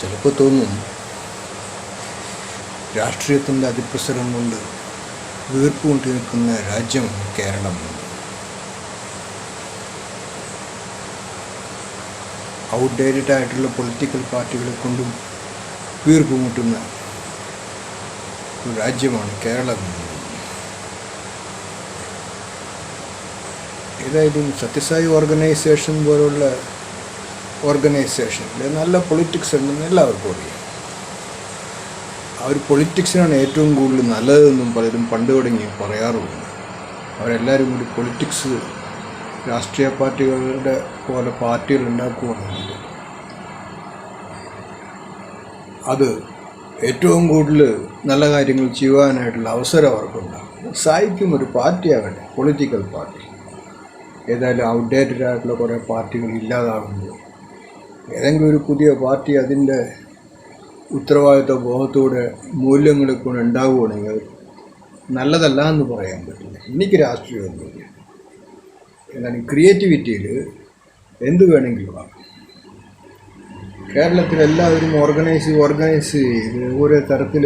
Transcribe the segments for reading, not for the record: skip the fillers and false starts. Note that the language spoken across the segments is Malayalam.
ചിലപ്പോൾ തോന്നും രാഷ്ട്രീയത്തിൻ്റെ അതിപ്രസരം കൊണ്ട് വീർപ്പ് കൊണ്ടി നിൽക്കുന്ന രാജ്യമാണ് കേരളം. ഔട്ട്ഡേറ്റഡ് ആയിട്ടുള്ള പൊളിറ്റിക്കൽ പാർട്ടികളെ കൊണ്ടും വീർപ്പ് മുട്ടുന്ന ഒരു രാജ്യമാണ് കേരളം. ഏതായാലും സത്യസായി ഓർഗനൈസേഷൻ പോലുള്ള ഓർഗനൈസേഷനിൽ നല്ല പൊളിറ്റിക്സ് ഉണ്ടെന്ന് എല്ലാവർക്കും അറിയാം. ആ ഒരു പൊളിറ്റിക്സിനാണ് ഏറ്റവും കൂടുതൽ നല്ലതെന്നും പലരും പണ്ട് തുടങ്ങി പറയാറുണ്ട്. അവരെല്ലാവരും കൂടി പൊളിറ്റിക്സ് രാഷ്ട്രീയ പാർട്ടികളുടെ പോലെ പാർട്ടികൾ ഉണ്ടാക്കുകയാണെങ്കിൽ അത് ഏറ്റവും കൂടുതൽ നല്ല കാര്യങ്ങൾ ചെയ്യുവാനായിട്ടുള്ള അവസരം അവർക്കുണ്ടാകും. സായിക്കും ഒരു പാർട്ടിയാകട്ടെ, പൊളിറ്റിക്കൽ പാർട്ടി. ഏതായാലും ഔട്ട്ഡേറ്റഡ് ആയിട്ടുള്ള കുറേ പാർട്ടികൾ ഇല്ലാതാകുമ്പോൾ ഏതെങ്കിലും ഒരു പുതിയ പാർട്ടി അതിൻ്റെ ഉത്തരവാദിത്വ ബോധത്തോടെ മൂല്യങ്ങളെ കൊണ്ട് ഉണ്ടാവുകയാണെങ്കിൽ നല്ലതല്ല എന്ന് പറയാൻ പറ്റില്ല. എനിക്ക് രാഷ്ട്രീയമൊന്നുമില്ല. എന്നാലും ക്രിയേറ്റിവിറ്റിയിൽ എന്ത് വേണമെങ്കിലും ആകും. കേരളത്തിൽ എല്ലാവരും ഓർഗനൈസ് ചെയ്ത് ഓരോ തരത്തിൽ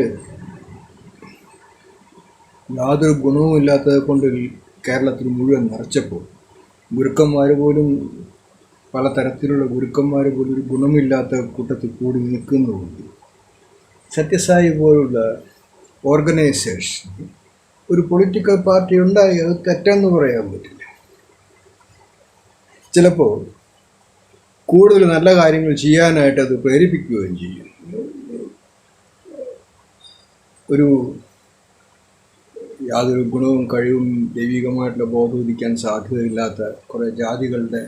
യാതൊരു ഗുണവുമില്ലാത്തത് കൊണ്ട് കേരളത്തിൽ മുഴുവൻ നിറച്ചപ്പോൾ ഗുരുക്കന്മാർ പോലും പലതരത്തിലുള്ള ഗുരുക്കന്മാർ പോലും ഒരു ഗുണമില്ലാത്ത കൂട്ടത്തിൽ കൂടി നിൽക്കുന്നുണ്ട്. സത്യസായി പോലുള്ള ഓർഗനൈസേഷൻ ഒരു പൊളിറ്റിക്കൽ പാർട്ടി ഉണ്ടായി അത് തെറ്റെന്ന് പറയാൻ പറ്റില്ല. ചിലപ്പോൾ കൂടുതൽ നല്ല കാര്യങ്ങൾ ചെയ്യാനായിട്ട് അത് പ്രേരിപ്പിക്കുകയും ചെയ്യും. യാതൊരു ഗുണവും കഴിവും ദൈവികമായിട്ടുള്ള ബോധോദിക്കാൻ സാധ്യതയില്ലാത്ത കുറേ ജാതികളുടെ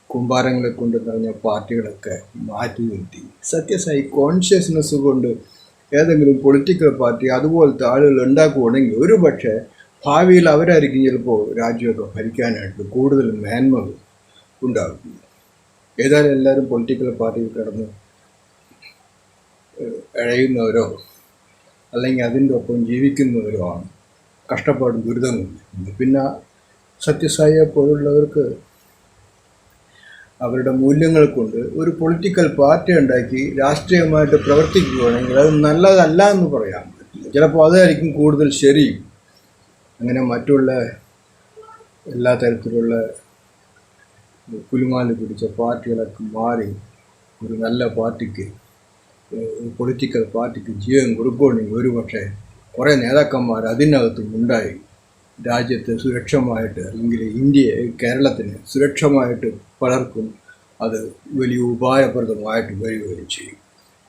കുമ്പാരങ്ങളെ കൊണ്ട് നിറഞ്ഞ പാർട്ടികളൊക്കെ മാറ്റി നിർത്തി സത്യസായി കോൺഷ്യസ്നെസ് കൊണ്ട് ഏതെങ്കിലും പൊളിറ്റിക്കൽ പാർട്ടി അതുപോലത്തെ ആളുകൾ ഉണ്ടാക്കുകയാണെങ്കിൽ ഒരു പക്ഷേ ഭാവിയിൽ അവരായിരിക്കും ചിലപ്പോൾ രാജ്യമൊക്കെ ഭരിക്കാനായിട്ട് കൂടുതൽ മേന്മ ഉണ്ടാകും. ഏതായാലും എല്ലാവരും പൊളിറ്റിക്കൽ പാർട്ടിയിൽ കിടന്ന് ഇഴയുന്നവരോ അല്ലെങ്കിൽ അതിൻ്റെ ഒപ്പം ജീവിക്കുന്നവരോ ആണ്. കഷ്ടപ്പാടും ദുരിതങ്ങളും. പിന്നെ സത്യസായിയെ പോലുള്ളവർക്ക് അവരുടെ മൂല്യങ്ങൾ കൊണ്ട് ഒരു പൊളിറ്റിക്കൽ പാർട്ടി ഉണ്ടാക്കി രാഷ്ട്രീയമായിട്ട് പ്രവർത്തിക്കുകയാണെങ്കിൽ അത് നല്ലതല്ല എന്ന് പറയാൻ പറ്റില്ല. ചിലപ്പോൾ അതായിരിക്കും കൂടുതൽ ശരി. അങ്ങനെ മറ്റുള്ള എല്ലാ തരത്തിലുള്ള കുലുമാല് പിടിച്ച പാർട്ടികളൊക്കെ മാറി ഒരു നല്ല പാർട്ടിക്ക്, പൊളിറ്റിക്കൽ പാർട്ടിക്ക് ജീവൻ കൊടുക്കുകയാണെങ്കിൽ ഒരു പക്ഷേ കുറേ നേതാക്കന്മാർ അതിനകത്തും ഉണ്ടായി രാജ്യത്ത് സുരക്ഷമായിട്ട് അല്ലെങ്കിൽ കേരളത്തിന് സുരക്ഷമായിട്ട് പലർക്കും അത് വലിയ ഉപായപ്രദമായിട്ട് വരികയും ചെയ്യും.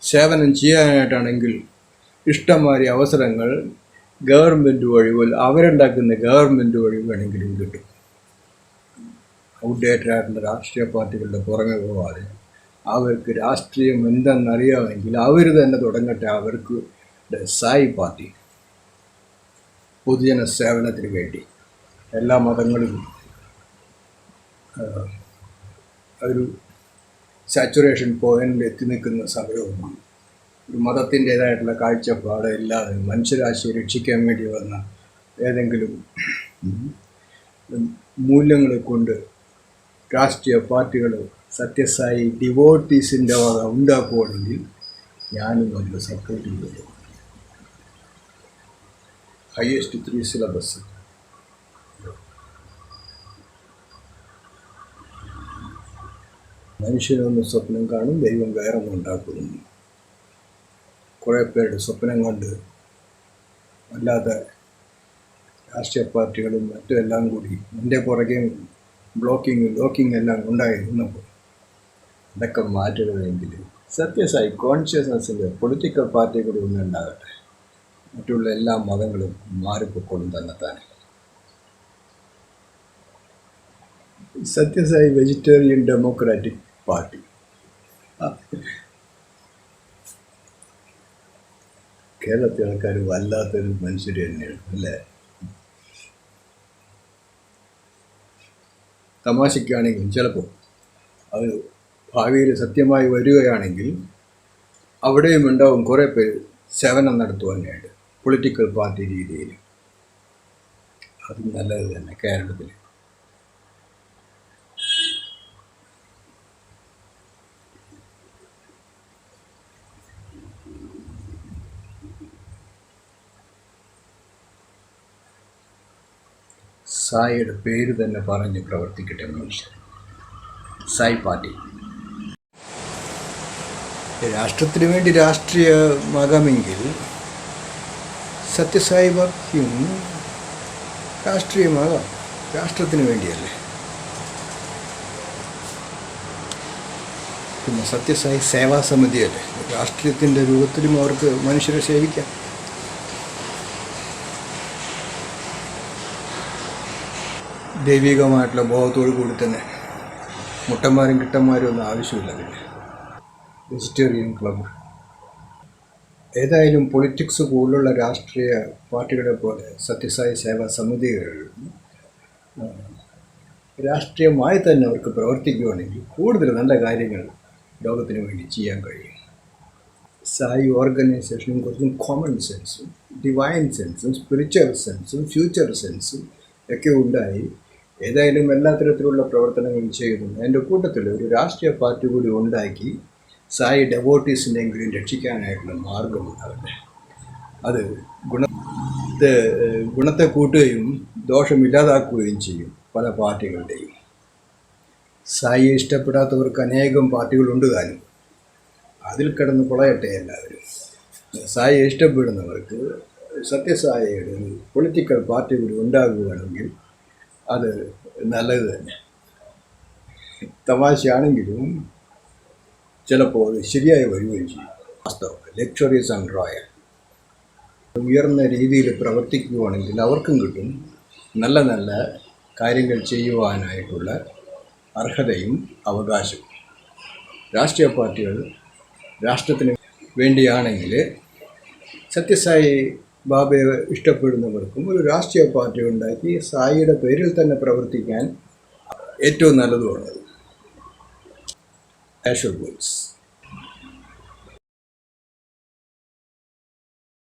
സേവനം ചെയ്യാനായിട്ടാണെങ്കിൽ ഇഷ്ടംമാതിരി അവസരങ്ങൾ ഗവൺമെൻറ് വഴി അവരുണ്ടാക്കുന്ന ഗവൺമെൻറ് വഴി വേണമെങ്കിലും കിട്ടും. ഔട്ട്ഡേറ്റഡ് ആയിട്ടുള്ള രാഷ്ട്രീയ പാർട്ടികളുടെ പുറമെ പോകാതെ അവർക്ക് രാഷ്ട്രീയം എന്തെന്നറിയാമെങ്കിൽ അവർ തന്നെ തുടങ്ങട്ടെ. അവർക്ക് സായി പാർട്ടി പൊതുജന സേവനത്തിന് വേണ്ടി എല്ലാ മതങ്ങളിലും ഒരു സാച്ചുറേഷൻ പോയിന്റിൽ എത്തി നിൽക്കുന്ന സമയവുമാണ്. ഒരു മതത്തിൻ്റേതായിട്ടുള്ള കാഴ്ചപ്പാട് ഇല്ലാതെ മനുഷ്യരാശിയെ രക്ഷിക്കാൻ വേണ്ടി വന്ന ഏതെങ്കിലും മൂല്യങ്ങളെ കൊണ്ട് രാഷ്ട്രീയ പാർട്ടികൾ സത്യസായി ഡിവോട്ടീസിൻ്റെ വക ഉണ്ടാക്കുകയാണെങ്കിൽ ഞാനും അതിൽ സപ്പോർട്ട് ചെയ്തു. ഹയസ്റ്റ് 3 സിലബസ് മനുഷ്യനൊന്ന് സ്വപ്നം കാണും, ദൈവം വേറൊന്നും ഉണ്ടാക്കുന്നു. കുറേ പേരുടെ സ്വപ്നം കണ്ട് അല്ലാതെ രാഷ്ട്രീയ പാർട്ടികളും മറ്റും എല്ലാം കൂടി എൻ്റെ പുറകെ ലോക്കിങ് എല്ലാം ഉണ്ടായിരുന്നപ്പോൾ ഇതൊക്കെ മാറ്റണമെങ്കിൽ സത്യസായി കോൺഷ്യസ്നെസ്സിൻ്റെ പൊളിറ്റിക്കൽ പാർട്ടി കൂടി ഒന്നുണ്ടാകട്ടെ. മറ്റുള്ള എല്ലാ മതങ്ങളും മാറിപ്പോയിക്കൊള്ളും തന്നെത്താനെ. സത്യസായി വെജിറ്റേറിയൻ ഡെമോക്രാറ്റിക് പാർട്ടി കേരളത്തിലെ ആൾക്കാർ വല്ലാത്തൊരു മനുഷ്യർ തന്നെയാണ് അല്ലേ. തമാശയ്ക്കാണെങ്കിലും ചിലപ്പോൾ അത് ഭാവിയിൽ സത്യമായി വരികയാണെങ്കിൽ അവിടെയും ഉണ്ടാവും കുറേ പേര് സേവനം നടത്തുവാനായിട്ട് പൊളിറ്റിക്കൽ പാർട്ടി രീതിയിൽ. അത് നല്ലത് തന്നെ കേരളത്തിൽ. സായിയുടെ പേര് തന്നെ പറഞ്ഞ് പ്രവർത്തിക്കട്ടെ മനുഷ്യർ. സായി പാർട്ടി രാഷ്ട്രത്തിന് വേണ്ടി രാഷ്ട്രീയമാകാമെങ്കിൽ സത്യസായി ബാബയ്ക്കും രാഷ്ട്രീയമാകാം. രാഷ്ട്രത്തിന് വേണ്ടിയല്ലേ. പിന്നെ സത്യസായി സേവാ സമിതിയല്ലേ, രാഷ്ട്രീയത്തിൻ്റെ രൂപത്തിലും അവർക്ക് മനുഷ്യരെ സേവിക്കാം. ദൈവികമായിട്ടുള്ള ബോധത്തോടു കൂടി തന്നെ മുട്ടന്മാരും കിട്ടന്മാരും ഒന്നും ആവശ്യമില്ല. പിന്നെ വെജിറ്റേറിയൻ ക്ലബ്ബ് ഏതായാലും പൊളിറ്റിക്സ് കൂടുതലുള്ള രാഷ്ട്രീയ പാർട്ടികളെ പോലെ സത്യസായി സേവാ സമിതികൾ രാഷ്ട്രീയമായി തന്നെ അവർക്ക് പ്രവർത്തിക്കുകയാണെങ്കിൽ കൂടുതൽ നല്ല കാര്യങ്ങൾ ലോകത്തിന് വേണ്ടി ചെയ്യാൻ കഴിയും. സായി ഓർഗനൈസേഷനും കുറച്ചും കോമൺ സെൻസും ഡിവൈൻ സെൻസും സ്പിരിച്വൽ സെൻസും ഫ്യൂച്ചർ സെൻസും ഒക്കെ ഉണ്ടായി ഏതായാലും എല്ലാ തരത്തിലുള്ള പ്രവർത്തനങ്ങളും ചെയ്യുന്നു. അതിൻ്റെ കൂട്ടത്തിൽ ഒരു രാഷ്ട്രീയ പാർട്ടി കൂടി ഉണ്ടാക്കി സായി ഡെവോട്ടീസിനെങ്കിലും രക്ഷിക്കാനായിട്ടുള്ള മാർഗമുണ്ടാവില്ലേ. അത് ഗുണത്തെ കൂട്ടുകയും ദോഷമില്ലാതാക്കുകയും ചെയ്യും പല പാർട്ടികളുടെയും. സായിയെ ഇഷ്ടപ്പെടാത്തവർക്ക് അനേകം പാർട്ടികളുണ്ട് താനും. അതിൽ കിടന്ന് പൊളയട്ടെ എല്ലാവരും. സായിയെ ഇഷ്ടപ്പെടുന്നവർക്ക് സത്യസായിയുടെ ഒരു പൊളിറ്റിക്കൽ പാർട്ടി കൂടി ഉണ്ടാകുകയാണെങ്കിൽ അത് നല്ലത് തന്നെ. തമാശയാണെങ്കിലും ചിലപ്പോൾ അത് ശരിയായി വരികയും ചെയ്യും. വാസ്തവം ലക്ഷറീസ് ആൻഡ് റോയൽ ഉയർന്ന രീതിയിൽ പ്രവർത്തിക്കുകയാണെങ്കിൽ അവർക്കും കിട്ടും നല്ല നല്ല കാര്യങ്ങൾ ചെയ്യുവാനായിട്ടുള്ള അർഹതയും അവകാശവും. രാഷ്ട്രീയ പാർട്ടികൾ രാഷ്ട്രത്തിന് വേണ്ടിയാണെങ്കിൽ സത്യസായി ബാബയെ ഇഷ്ടപ്പെടുന്നവർക്കും ഒരു രാഷ്ട്രീയ പാർട്ടി ഉണ്ടാക്കി സായിയുടെ പേരിൽ തന്നെ പ്രവർത്തിക്കാൻ ഏറ്റവും നല്ലതുമാണ്. ആഷർ ബോയ്സ്.